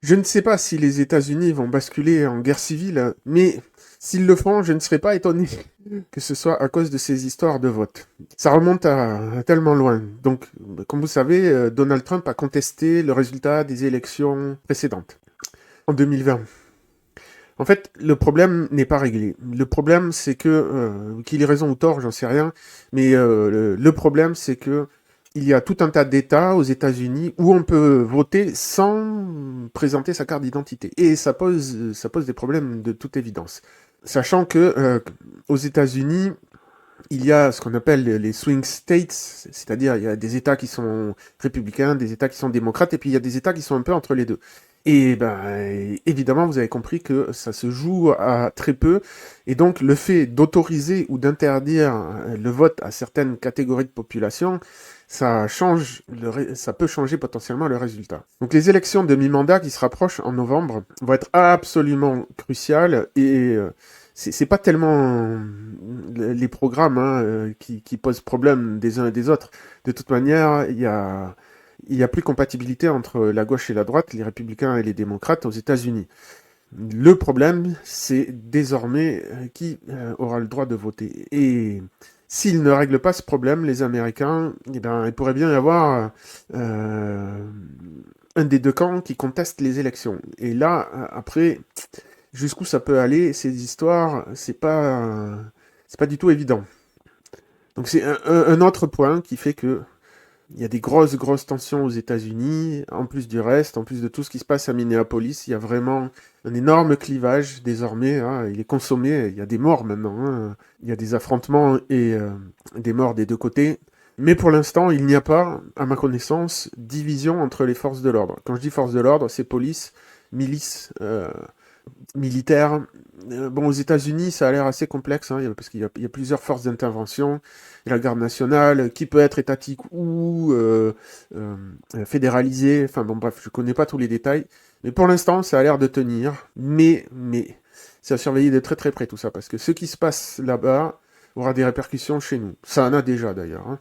Je ne sais pas si les États-Unis vont basculer en guerre civile, mais s'ils le font, je ne serais pas étonné que ce soit à cause de ces histoires de vote. Ça remonte à tellement loin. Donc, comme vous savez, Donald Trump a contesté le résultat des élections précédentes, en 2020. En fait, le problème n'est pas réglé. Le problème, c'est que, qu'il ait raison ou tort, j'en sais rien, mais le problème, c'est que il y a tout un tas d'États aux États-Unis où on peut voter sans présenter sa carte d'identité. Et ça pose des problèmes de toute évidence. Sachant que aux États-Unis, il y a ce qu'on appelle les swing states, c'est-à-dire il y a des États qui sont républicains, des États qui sont démocrates, et puis il y a des États qui sont un peu entre les deux. Et ben, évidemment, vous avez compris que ça se joue à très peu, et donc le fait d'autoriser ou d'interdire le vote à certaines catégories de population, ça peut changer potentiellement le résultat. Donc les élections de mi-mandat qui se rapprochent en novembre vont être absolument cruciales, et c'est pas tellement les programmes qui posent problème des uns et des autres. De toute manière, il y a plus compatibilité entre la gauche et la droite, les républicains et les démocrates aux États-Unis. Le problème, c'est désormais qui aura le droit de voter. Et s'ils ne règlent pas ce problème, les Américains, eh ben, il pourrait bien y avoir euh, un des deux camps qui conteste les élections. Et là, après, jusqu'où ça peut aller, ces histoires, c'est pas du tout évident. Donc c'est un autre point qui fait que il y a des grosses tensions aux États-Unis, en plus du reste, en plus de tout ce qui se passe à Minneapolis, il y a vraiment un énorme clivage désormais, hein, il est consommé, il y a des morts maintenant, hein, il y a des affrontements et des morts des deux côtés. Mais pour l'instant, il n'y a pas, à ma connaissance, division entre les forces de l'ordre. Quand je dis forces de l'ordre, c'est police, milice, militaire. Bon, aux États-Unis, ça a l'air assez complexe, hein, parce qu'il y a plusieurs forces d'intervention. Il y a la garde nationale, qui peut être étatique ou fédéralisée. Enfin bon, bref, je connais pas tous les détails. Mais pour l'instant, ça a l'air de tenir. Mais, c'est à surveiller de très très près tout ça, parce que ce qui se passe là-bas aura des répercussions chez nous. Ça en a déjà d'ailleurs. Hein.